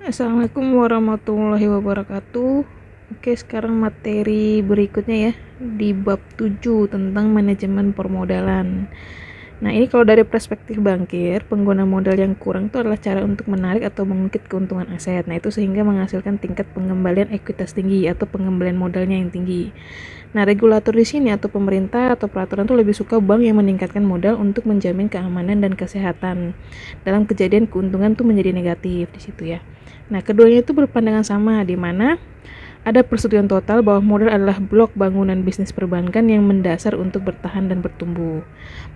Assalamualaikum warahmatullahi wabarakatuh. Oke, sekarang materi berikutnya ya, di bab 7 tentang manajemen permodalan. Nah, ini kalau dari perspektif bankir, pengguna modal yang kurang itu adalah cara untuk menarik atau mengungkit keuntungan aset. Nah, itu sehingga menghasilkan tingkat pengembalian ekuitas tinggi atau pengembalian modalnya yang tinggi. Nah, regulator di sini atau pemerintah atau peraturan itu lebih suka bank yang meningkatkan modal untuk menjamin keamanan dan kesehatan. Dalam kejadian keuntungan tuh menjadi negatif di situ ya. Nah, keduanya itu berpandangan sama, di mana ada persetujuan total bahwa modal adalah blok bangunan bisnis perbankan yang mendasar untuk bertahan dan bertumbuh.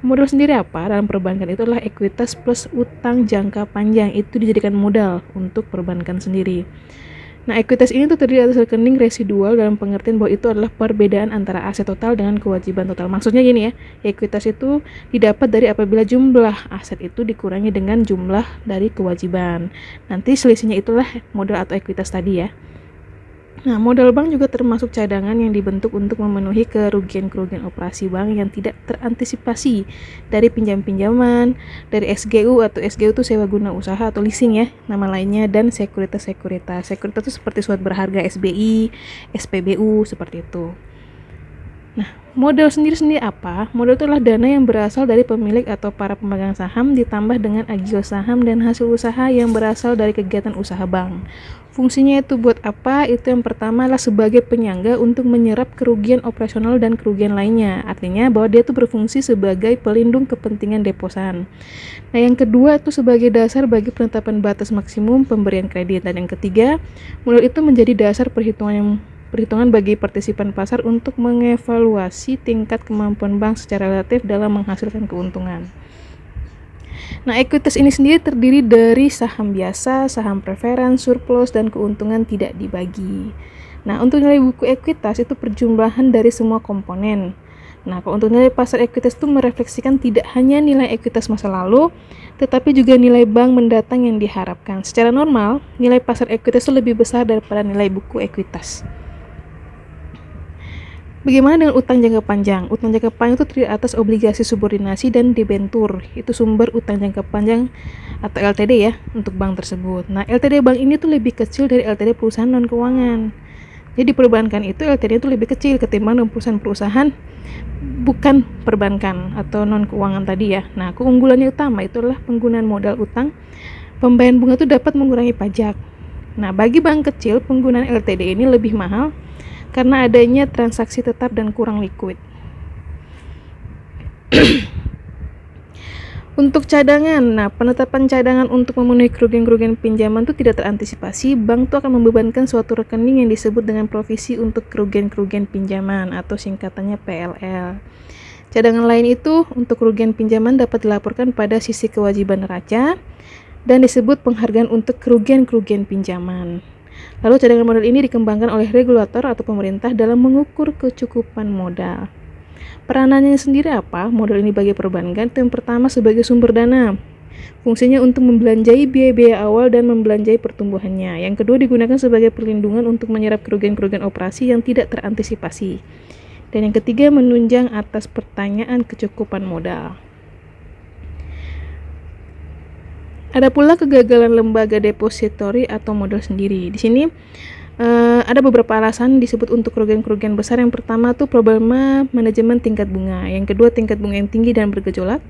Modal sendiri apa? Dalam perbankan itu adalah ekuitas plus utang jangka panjang, itu dijadikan modal untuk perbankan sendiri. Nah, ekuitas ini tuh terdiri atas rekening residual dalam pengertian bahwa itu adalah perbedaan antara aset total dengan kewajiban total. Maksudnya gini ya, ekuitas itu didapat dari apabila jumlah aset itu dikurangi dengan jumlah dari kewajiban. Nanti selisihnya itulah modal atau ekuitas tadi ya. Nah, modal bank juga termasuk cadangan yang dibentuk untuk memenuhi kerugian-kerugian operasi bank yang tidak terantisipasi dari pinjam-pinjaman, dari SGU atau SGU itu sewa guna usaha atau leasing ya, nama lainnya, dan sekuritas-sekuritas. Sekuritas itu seperti surat berharga SBI, SPBU, seperti itu. Nah, modal sendiri apa? Modal itu adalah dana yang berasal dari pemilik atau para pemegang saham ditambah dengan agio saham dan hasil usaha yang berasal dari kegiatan usaha bank. Fungsinya itu buat apa? Itu yang pertama adalah sebagai penyangga untuk menyerap kerugian operasional dan kerugian lainnya. Artinya bahwa dia itu berfungsi sebagai pelindung kepentingan deposan. Nah, yang kedua itu sebagai dasar bagi penetapan batas maksimum pemberian kredit. Dan yang ketiga, modal itu menjadi dasar perhitungan bagi partisipan pasar untuk mengevaluasi tingkat kemampuan bank secara relatif dalam menghasilkan keuntungan. Nah, ekuitas ini sendiri terdiri dari saham biasa, saham preferen, surplus, dan keuntungan tidak dibagi. Nah, untuk nilai buku ekuitas itu perjumlahan dari semua komponen. Nah, kalau untuk nilai pasar ekuitas itu merefleksikan tidak hanya nilai ekuitas masa lalu, tetapi juga nilai bank mendatang yang diharapkan. Secara normal, nilai pasar ekuitas itu lebih besar daripada nilai buku ekuitas. Bagaimana dengan utang jangka panjang? Utang jangka panjang itu terdiri atas obligasi subordinasi dan debentur. Itu sumber utang jangka panjang atau LTD ya untuk bank tersebut. Nah, LTD bank ini tuh lebih kecil dari LTD perusahaan non keuangan. Jadi di perbankan itu LTD itu lebih kecil ketimbang perusahaan bukan perbankan atau non keuangan tadi ya. Nah, keunggulannya utama itu adalah penggunaan modal utang. Pembayaran bunga itu dapat mengurangi pajak. Nah, bagi bank kecil penggunaan LTD ini lebih mahal karena adanya transaksi tetap dan kurang liquid. Untuk cadangan, nah penetapan cadangan untuk memenuhi kerugian-kerugian pinjaman itu tidak terantisipasi. Bank itu akan membebankan suatu rekening yang disebut dengan provisi untuk kerugian-kerugian pinjaman atau singkatannya PLL. Cadangan lain itu untuk kerugian pinjaman dapat dilaporkan pada sisi kewajiban neraca dan disebut penghargaan untuk kerugian-kerugian pinjaman. Lalu cadangan modal ini dikembangkan oleh regulator atau pemerintah dalam mengukur kecukupan modal. Peranannya sendiri apa? Modal ini bagi perbankan itu yang pertama sebagai sumber dana. Fungsinya untuk membelanjai biaya-biaya awal dan membelanjai pertumbuhannya. Yang kedua digunakan sebagai perlindungan untuk menyerap kerugian-kerugian operasi yang tidak terantisipasi. Dan yang ketiga menunjang atas pertanyaan kecukupan modal. Ada pula kegagalan lembaga depository atau modal sendiri. Di sini ada beberapa alasan disebut untuk kerugian-kerugian besar. Yang pertama tuh problema manajemen tingkat bunga. Yang kedua tingkat bunga yang tinggi dan bergejolak.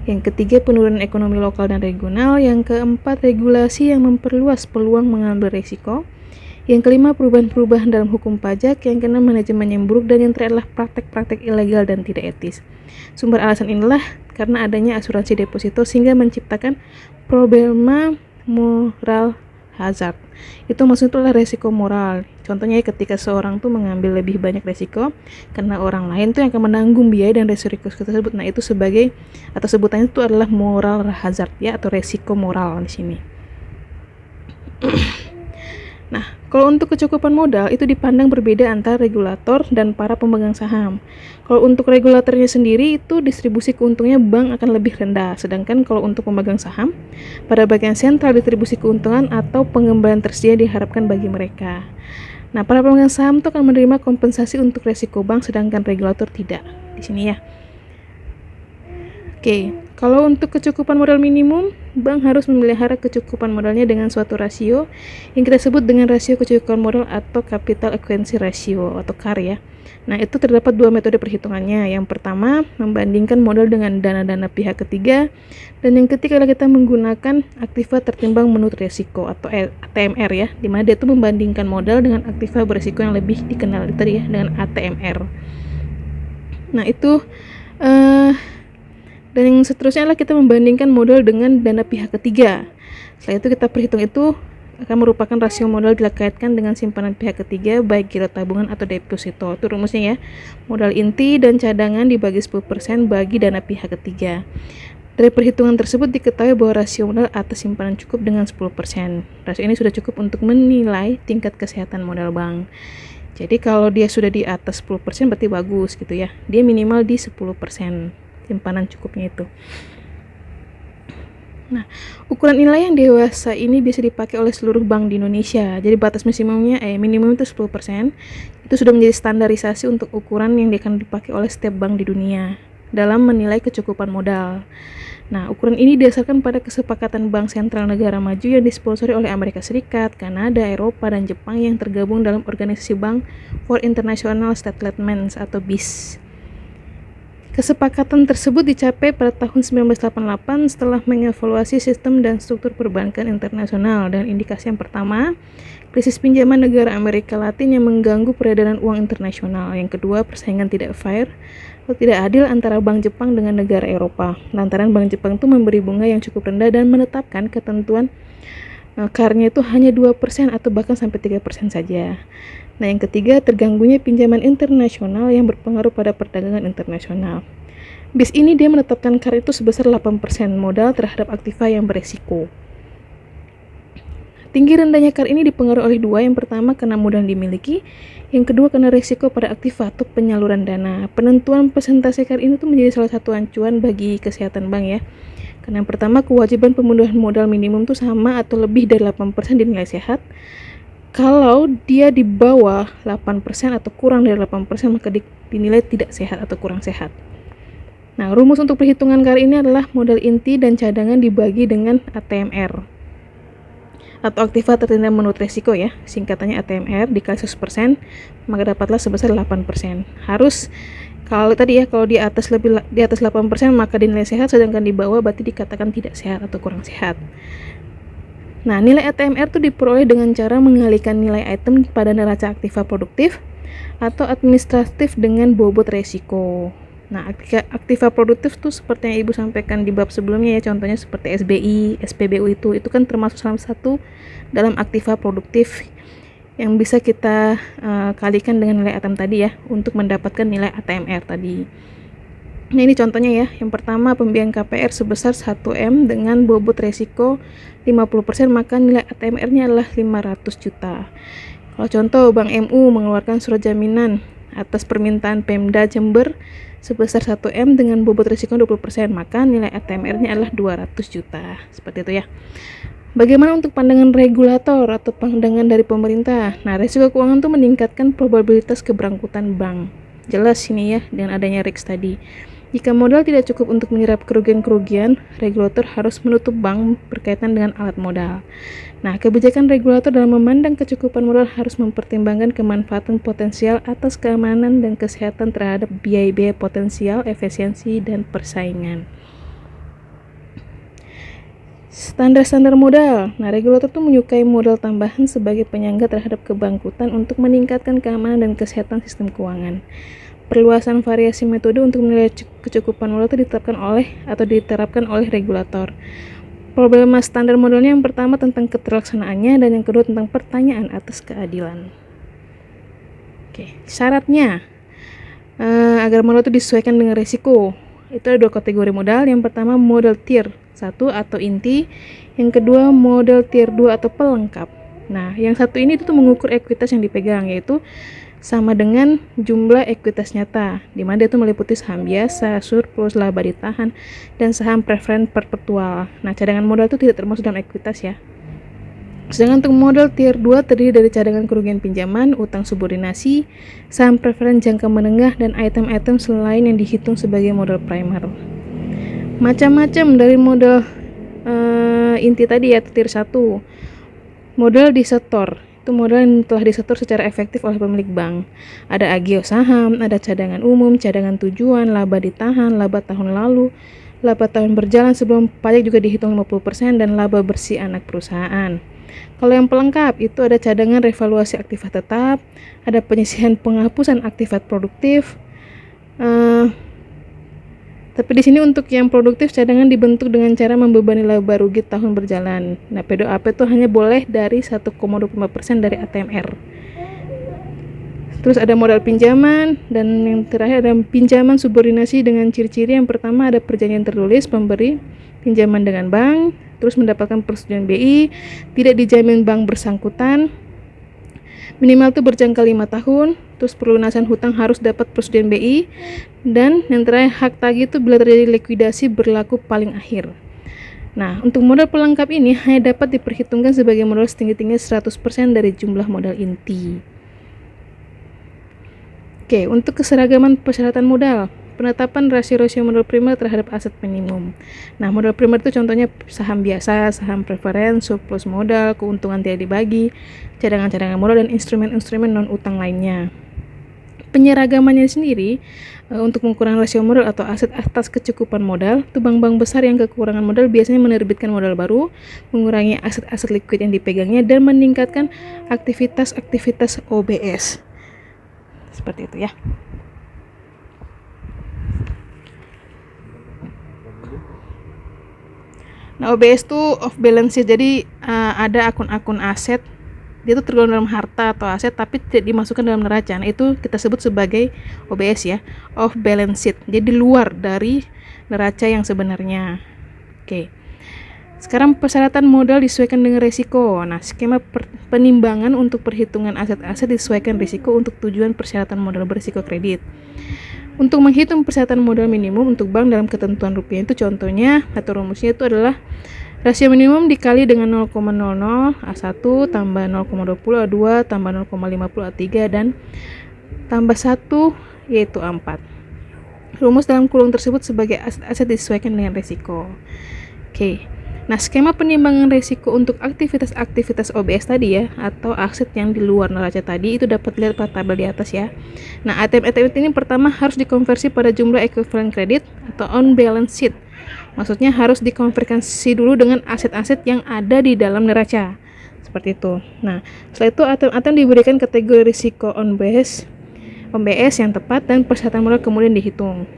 Yang ketiga penurunan ekonomi lokal dan regional. Yang keempat regulasi yang memperluas peluang mengambil risiko. Yang kelima perubahan-perubahan dalam hukum pajak. Yang keenam manajemen yang buruk. Dan yang terakhir adalah praktek-praktek ilegal dan tidak etis. Sumber alasan inilah karena adanya asuransi deposito sehingga menciptakan problema moral hazard. Itu maksudnya itulah resiko moral. Contohnya ketika seorang tuh mengambil lebih banyak resiko karena orang lain tuh yang akan menanggung biaya dan resiko tersebut. Nah, itu sebagai atau sebutannya itu adalah moral hazard ya atau resiko moral di sini. Nah, kalau untuk kecukupan modal itu dipandang berbeda antara regulator dan para pemegang saham. Kalau untuk regulatornya sendiri itu distribusi keuntungnya bank akan lebih rendah, sedangkan kalau untuk pemegang saham pada bagian sentral distribusi keuntungan atau pengembalian tersedia diharapkan bagi mereka. Nah, para pemegang saham itu akan menerima kompensasi untuk resiko bank sedangkan regulator tidak. Di sini ya. Oke, Kalau untuk kecukupan modal minimum, bank harus memelihara kecukupan modalnya dengan suatu rasio yang kita sebut dengan rasio kecukupan modal atau capital adequacy ratio atau CAR ya. Nah, itu terdapat dua metode perhitungannya. Yang pertama, membandingkan modal dengan dana-dana pihak ketiga, dan yang ketiga adalah kita menggunakan aktiva tertimbang menurut resiko atau ATMR ya, di mana dia itu membandingkan modal dengan aktiva berisiko yang lebih dikenal tadi ya dengan ATMR. Nah, itu dan yang seterusnya adalah kita membandingkan modal dengan dana pihak ketiga. Setelah itu kita perhitung itu akan merupakan rasio modal dikaitkan dengan simpanan pihak ketiga baik giro tabungan atau deposito. Itu rumusnya ya. Modal inti dan cadangan dibagi 10% bagi dana pihak ketiga. Dari perhitungan tersebut diketahui bahwa rasio modal atas simpanan cukup dengan 10%. Rasio ini sudah cukup untuk menilai tingkat kesehatan modal bank. Jadi kalau dia sudah di atas 10% berarti bagus gitu ya. Dia minimal di 10% simpanan cukupnya itu. Nah, ukuran nilai yang dewasa ini bisa dipakai oleh seluruh bank di Indonesia. Jadi batas minimum itu 10%. Itu sudah menjadi standarisasi untuk ukuran yang akan dipakai oleh setiap bank di dunia dalam menilai kecukupan modal. Nah, ukuran ini didasarkan pada kesepakatan bank sentral negara maju yang disponsori oleh Amerika Serikat, Kanada, Eropa, dan Jepang yang tergabung dalam Organisasi Bank for International Settlements atau BIS. Kesepakatan tersebut dicapai pada tahun 1988 setelah mengevaluasi sistem dan struktur perbankan internasional, dan indikasi yang pertama, krisis pinjaman negara Amerika Latin yang mengganggu peredaran uang internasional. Yang kedua, persaingan tidak fair atau tidak adil antara Bank Jepang dengan negara Eropa, lantaran Bank Jepang itu memberi bunga yang cukup rendah dan menetapkan ketentuan CAR-nya itu hanya 2% atau bahkan sampai 3% saja. Nah, yang ketiga, terganggunya pinjaman internasional yang berpengaruh pada perdagangan internasional. BIS ini dia menetapkan CAR itu sebesar 8% modal terhadap aktiva yang beresiko. Tinggi rendahnya CAR ini dipengaruhi oleh dua. Yang pertama karena modal dimiliki, yang kedua karena risiko pada aktiva atau penyaluran dana. Penentuan persentase CAR ini tuh menjadi salah satu acuan bagi kesehatan bank ya. Karena yang pertama, kewajiban pemenuhan modal minimum tuh sama atau lebih dari 8% dinilai sehat. Kalau dia di bawah 8% atau kurang dari 8% maka dinilai tidak sehat atau kurang sehat. Nah, rumus untuk perhitungan CAR ini adalah modal inti dan cadangan dibagi dengan ATMR atau aktiva tertimbang menurut resiko ya, singkatannya ATMR dikali 100%, maka dapatlah sebesar 8%. Harus kalau tadi ya, kalau di atas 8% maka dinilai sehat, sedangkan di bawah berarti dikatakan tidak sehat atau kurang sehat. Nah, nilai ATMR itu diperoleh dengan cara mengalihkan nilai item pada neraca aktiva produktif atau administratif dengan bobot resiko. Nah, aktiva produktif tuh seperti yang Ibu sampaikan di bab sebelumnya ya, contohnya seperti SBI, SPBU itu kan termasuk salah satu dalam aktiva produktif yang bisa kita kalikan dengan nilai item tadi ya untuk mendapatkan nilai ATMR tadi. Nah, ini contohnya ya. Yang pertama, pembiayaan KPR sebesar 1M dengan bobot resiko 50%, maka nilai ATMR-nya adalah 500 juta. Kalau contoh, Bank MU mengeluarkan surat jaminan atas permintaan Pemda Jember sebesar 1M dengan bobot risiko 20%, maka nilai ATMR-nya adalah 200 juta. Seperti itu ya. Bagaimana untuk pandangan regulator atau pandangan dari pemerintah? Nah, risiko keuangan itu meningkatkan probabilitas keberangkutan bank. Jelas ini ya dengan adanya RIX tadi. Jika modal tidak cukup untuk menyerap kerugian-kerugian, regulator harus menutup bank berkaitan dengan alat modal. Nah, kebijakan regulator dalam memandang kecukupan modal harus mempertimbangkan kemanfaatan potensial atas keamanan dan kesehatan terhadap biaya-biaya potensial, efisiensi, dan persaingan. Standar-standar modal. Nah, regulator itu menyukai modal tambahan sebagai penyangga terhadap kebangkrutan untuk meningkatkan keamanan dan kesehatan sistem keuangan. Perluasan variasi metode untuk menilai kecukupan modal itu diterapkan oleh regulator. Problema standar modelnya yang pertama tentang keterlaksanaannya, dan yang kedua tentang pertanyaan atas keadilan. Oke, syaratnya agar modal itu disesuaikan dengan risiko. Itu ada dua kategori modal. Yang pertama modal tier 1 atau inti, yang kedua modal tier 2 atau pelengkap. Nah, yang satu ini itu mengukur ekuitas yang dipegang, yaitu sama dengan jumlah ekuitas nyata, di mana itu meliputi saham biasa, surplus, laba ditahan, dan saham preferen perpetual. Nah, cadangan modal itu tidak termasuk dalam ekuitas ya. Sedangkan untuk modal tier 2 terdiri dari cadangan kerugian pinjaman, utang subordinasi, saham preferen jangka menengah, dan item-item selain yang dihitung sebagai modal primer. Macam-macam dari model inti tadi ya, tier 1. Model disetor, itu modal yang telah disetor secara efektif oleh pemilik bank. Ada agio saham, ada cadangan umum, cadangan tujuan, laba ditahan, laba tahun lalu, laba tahun berjalan sebelum pajak juga dihitung 50%, dan laba bersih anak perusahaan. Kalau yang pelengkap itu ada cadangan revaluasi aktifat tetap, ada penyisihan penghapusan aktifat produktif. Tapi di sini untuk yang produktif cadangan dibentuk dengan cara membebani laba rugi tahun berjalan. Nah, P2AP itu hanya boleh dari 1,25% dari ATMR. Terus ada modal pinjaman, dan yang terakhir ada pinjaman subordinasi dengan ciri-ciri. Yang pertama ada perjanjian tertulis pemberi pinjaman dengan bank, terus mendapatkan persetujuan BI, tidak dijamin bank bersangkutan, minimal itu berjangka 5 tahun, terus pelunasan hutang harus dapat persetujuan BI, dan yang terakhir hak tagih itu bila terjadi likuidasi berlaku paling akhir. Nah, untuk modal pelengkap ini hanya dapat diperhitungkan sebagai modal setinggi-tinggi 100% dari jumlah modal inti. Oke, untuk keseragaman persyaratan modal, penetapan rasio-rasio modal primer terhadap aset minimum. Nah, modal primer itu contohnya saham biasa, saham preferen, surplus modal, keuntungan tidak dibagi, cadangan-cadangan modal, dan instrumen-instrumen non-utang lainnya. Penyeragamannya sendiri untuk mengurangi rasio modal atau aset atas kecukupan modal, itu bank-bank besar yang kekurangan modal biasanya menerbitkan modal baru, mengurangi aset-aset likuid yang dipegangnya, dan meningkatkan aktivitas-aktivitas OBS. Seperti itu ya. Nah, OBS itu off balance sheet, jadi ada akun-akun aset, dia itu tergolong dalam harta atau aset tapi tidak dimasukkan dalam neraca. Nah, itu kita sebut sebagai OBS ya, off balance sheet, jadi luar dari neraca yang sebenarnya. Oke. Sekarang persyaratan modal disesuaikan dengan risiko. Nah, skema penimbangan untuk perhitungan aset-aset disesuaikan risiko untuk tujuan persyaratan modal berisiko kredit. Untuk menghitung persyaratan modal minimum untuk bank dalam ketentuan rupiah itu contohnya atau rumusnya itu adalah rasio minimum dikali dengan 0,00 A1 tambah 0,20 A2 tambah 0,50 A3 dan tambah 1 yaitu A4. Rumus dalam kurung tersebut sebagai aset-aset disesuaikan dengan risiko. Oke. Nah, skema penimbangan risiko untuk aktivitas-aktivitas OBS tadi ya, atau aset yang di luar neraca tadi, itu dapat lihat pada tabel di atas ya. Nah, ATM ini pertama harus dikonversi pada jumlah ekuivalen kredit atau on balance sheet. Maksudnya harus dikonversi dulu dengan aset-aset yang ada di dalam neraca. Seperti itu. Nah, setelah itu ATM diberikan kategori risiko on BS yang tepat dan persyaratan modal kemudian dihitung.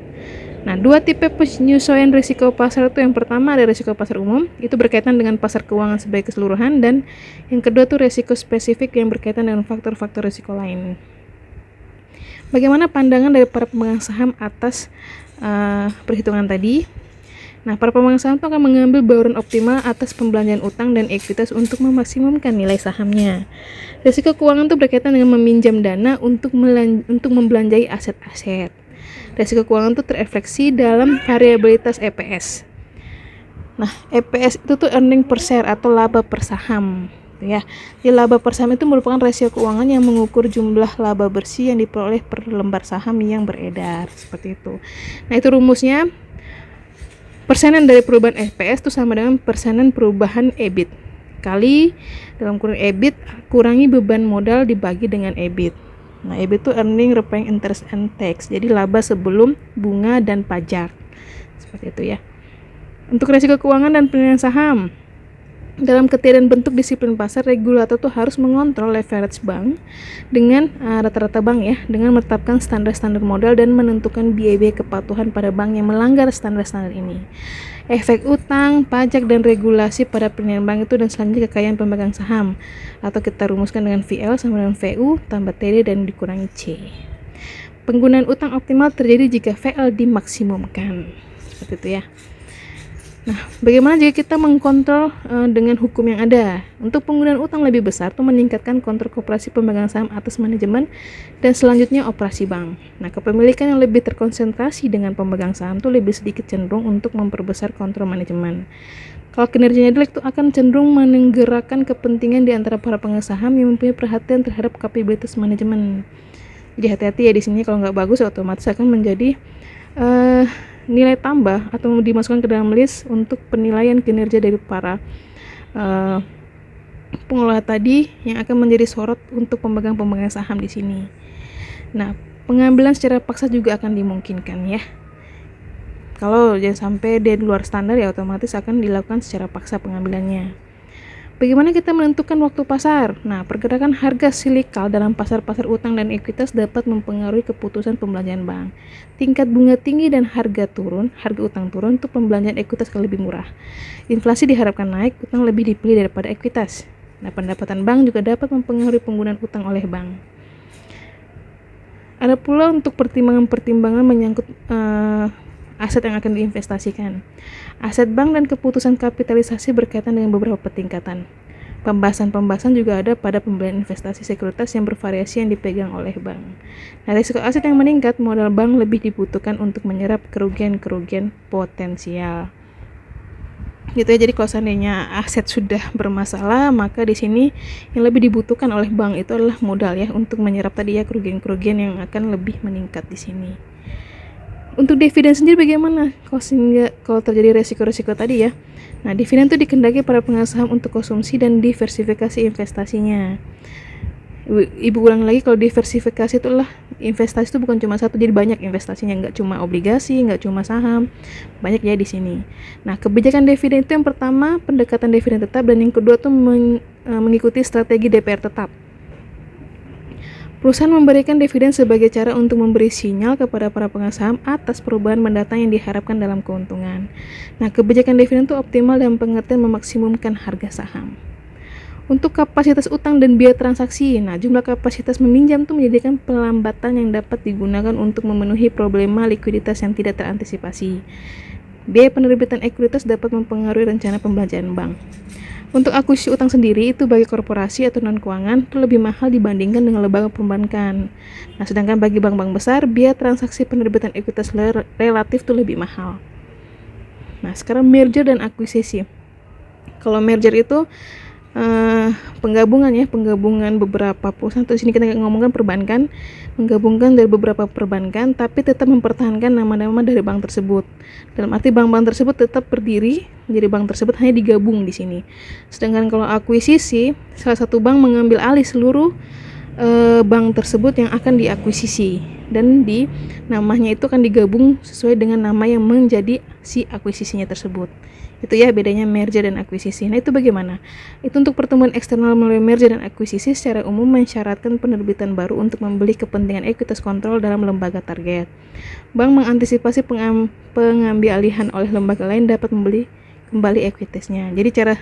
Nah, dua tipe penyesuaian risiko pasar itu yang pertama ada risiko pasar umum, itu berkaitan dengan pasar keuangan sebagai keseluruhan, dan yang kedua itu risiko spesifik yang berkaitan dengan faktor-faktor risiko lain. Bagaimana pandangan dari para pemegang saham atas perhitungan tadi? Nah, para pemegang saham itu akan mengambil bauran optimal atas pembelanjaan utang dan ekuitas untuk memaksimumkan nilai sahamnya. Risiko keuangan itu berkaitan dengan meminjam dana untuk membelanjai aset-aset. Risiko keuangan itu terefleksi dalam variabilitas EPS. Nah, EPS itu tuh earning per share atau laba per saham, ya. Jadi laba per saham itu merupakan rasio keuangan yang mengukur jumlah laba bersih yang diperoleh per lembar saham yang beredar, seperti itu. Nah, itu rumusnya persenan dari perubahan EPS itu sama dengan persenan perubahan EBIT kali dalam kurung EBIT kurangi beban modal dibagi dengan EBIT. Nah, EBIT itu earning repaying interest and tax, jadi laba sebelum bunga dan pajak, seperti itu ya. Untuk risiko keuangan dan penilaian saham, dalam ketiadaan bentuk disiplin pasar, regulator tuh harus mengontrol leverage bank dengan rata-rata bank ya, dengan menetapkan standar-standar modal dan menentukan biaya kepatuhan pada bank yang melanggar standar-standar ini. Efek utang, pajak, dan regulasi pada penilaian bank itu, dan selanjutnya kekayaan pemegang saham, atau kita rumuskan dengan VL sama dengan VU tambah TD dan dikurangi C. Penggunaan utang optimal terjadi jika VL dimaksimumkan, seperti itu ya. Nah, bagaimana jika kita mengkontrol dengan hukum yang ada? Untuk penggunaan utang lebih besar itu meningkatkan kontrol koperasi pemegang saham atas manajemen dan selanjutnya operasi bank. Nah, kepemilikan yang lebih terkonsentrasi dengan pemegang saham itu lebih sedikit cenderung untuk memperbesar kontrol manajemen. Kalau kinerjanya jelek itu akan cenderung menggerakkan kepentingan di antara para pemegang saham yang mempunyai perhatian terhadap kapabilitas manajemen. Jadi hati-hati ya di sini, kalau nggak bagus otomatis akan menjadi nilai tambah atau dimasukkan ke dalam list untuk penilaian kinerja dari para pengelola tadi yang akan menjadi sorot untuk pemegang saham di sini. Nah, pengambilan secara paksa juga akan dimungkinkan ya. Kalau jangan sampai dia di luar standar ya otomatis akan dilakukan secara paksa pengambilannya. Bagaimana kita menentukan waktu pasar? Nah, pergerakan harga silikal dalam pasar-pasar utang dan ekuitas dapat mempengaruhi keputusan pembelanjaan bank. Tingkat bunga tinggi dan harga utang turun untuk pembelanjaan ekuitas akan lebih murah. Inflasi diharapkan naik, utang lebih dipilih daripada ekuitas. Nah, pendapatan bank juga dapat mempengaruhi penggunaan utang oleh bank. Ada pula untuk pertimbangan-pertimbangan menyangkut aset yang akan diinvestasikan. Aset bank dan keputusan kapitalisasi berkaitan dengan beberapa tingkatan. Pembahasan juga ada pada pembelian investasi sekuritas yang bervariasi yang dipegang oleh bank. Nah, risiko aset yang meningkat, modal bank lebih dibutuhkan untuk menyerap kerugian-kerugian potensial. Gitu ya. Jadi kalau seandainya aset sudah bermasalah, maka di sini yang lebih dibutuhkan oleh bank itu adalah modal ya untuk menyerap tadi ya kerugian-kerugian yang akan lebih meningkat di sini. Untuk dividen sendiri bagaimana? Kalau terjadi resiko-resiko tadi ya. Nah, dividen itu dikendaki para pengusaha saham untuk konsumsi dan diversifikasi investasinya. Ibu ulang lagi, kalau diversifikasi itulah investasi itu bukan cuma satu, jadi banyak investasinya, nggak cuma obligasi, nggak cuma saham, banyak ya di sini. Nah, kebijakan dividen itu yang pertama pendekatan dividen tetap, dan yang kedua tuh mengikuti strategi DPR tetap. Perusahaan memberikan dividen sebagai cara untuk memberi sinyal kepada para pengusaha saham atas perubahan mendatang yang diharapkan dalam keuntungan. Nah, kebijakan dividen itu optimal dalam pengertian memaksimumkan harga saham. Untuk kapasitas utang dan biaya transaksi, nah jumlah kapasitas meminjam itu menjadikan pelambatan yang dapat digunakan untuk memenuhi problema likuiditas yang tidak terantisipasi. Biaya penerbitan ekuitas dapat mempengaruhi rencana pembelanjaan bank. Untuk akuisisi utang sendiri itu bagi korporasi atau non-keuangan itu lebih mahal dibandingkan dengan lembaga perbankan. Nah, sedangkan bagi bank-bank besar, biaya transaksi penerbitan ekuitas relatif itu lebih mahal. Nah, sekarang merger dan akuisisi. Kalau merger itu penggabungan beberapa perusahaan. Di sini kita ngomongkan perbankan, menggabungkan dari beberapa perbankan tapi tetap mempertahankan nama-nama dari bank tersebut. Dalam arti bank-bank tersebut tetap berdiri menjadi bank tersebut, hanya digabung di sini. Sedangkan kalau akuisisi, salah satu bank mengambil alih seluruh bank tersebut yang akan diakuisisi, dan namanya itu akan digabung sesuai dengan nama yang menjadi si akuisisinya tersebut. Itu ya bedanya merger dan akuisisi. Nah, itu bagaimana? Itu untuk pertumbuhan eksternal melalui merger dan akuisisi secara umum mensyaratkan penerbitan baru untuk membeli kepentingan ekuitas kontrol dalam lembaga target. Bank mengantisipasi pengambil alihan oleh lembaga lain dapat membeli kembali ekuitasnya. Jadi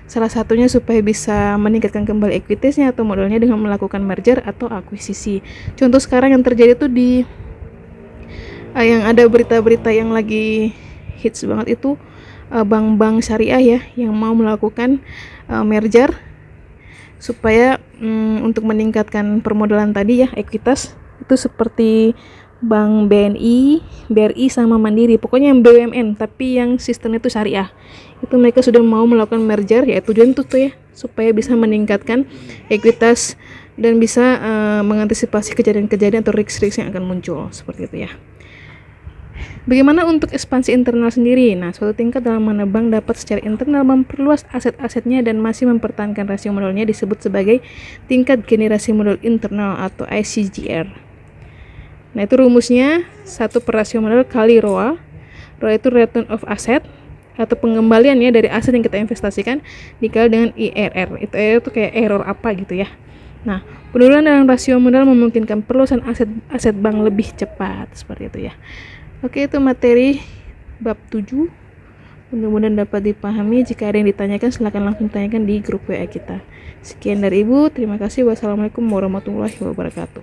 salah satunya supaya bisa meningkatkan kembali ekuitasnya atau modalnya dengan melakukan merger atau akuisisi. Contoh sekarang yang terjadi tuh yang ada berita-berita yang lagi hits banget itu bank-bank syariah ya yang mau melakukan merger supaya untuk meningkatkan permodalan tadi ya ekuitas, itu seperti Bank BNI, BRI sama Mandiri, pokoknya yang BUMN tapi yang sistemnya itu syariah. Itu mereka sudah mau melakukan merger, ya tujuan itu tuh ya supaya bisa meningkatkan ekuitas dan bisa mengantisipasi kejadian-kejadian atau risk-risk yang akan muncul seperti itu ya. Bagaimana untuk ekspansi internal sendiri? Nah, suatu tingkat dalam mana bank dapat secara internal memperluas aset-asetnya dan masih mempertahankan rasio modalnya disebut sebagai tingkat generasi modal internal atau ICGR. Nah, itu rumusnya 1 per rasio modal kali ROA. ROA itu return of asset atau pengembalian ya dari aset yang kita investasikan dikali dengan IRR. Itu kayak error apa gitu ya. Nah, penurunan dalam rasio modal memungkinkan perluasan aset bank lebih cepat seperti itu ya. Oke, itu materi bab 7. Mudah-mudahan dapat dipahami. Jika ada yang ditanyakan, silakan langsung tanyakan di grup WA kita. Sekian dari Ibu, terima kasih. Wassalamualaikum warahmatullahi wabarakatuh.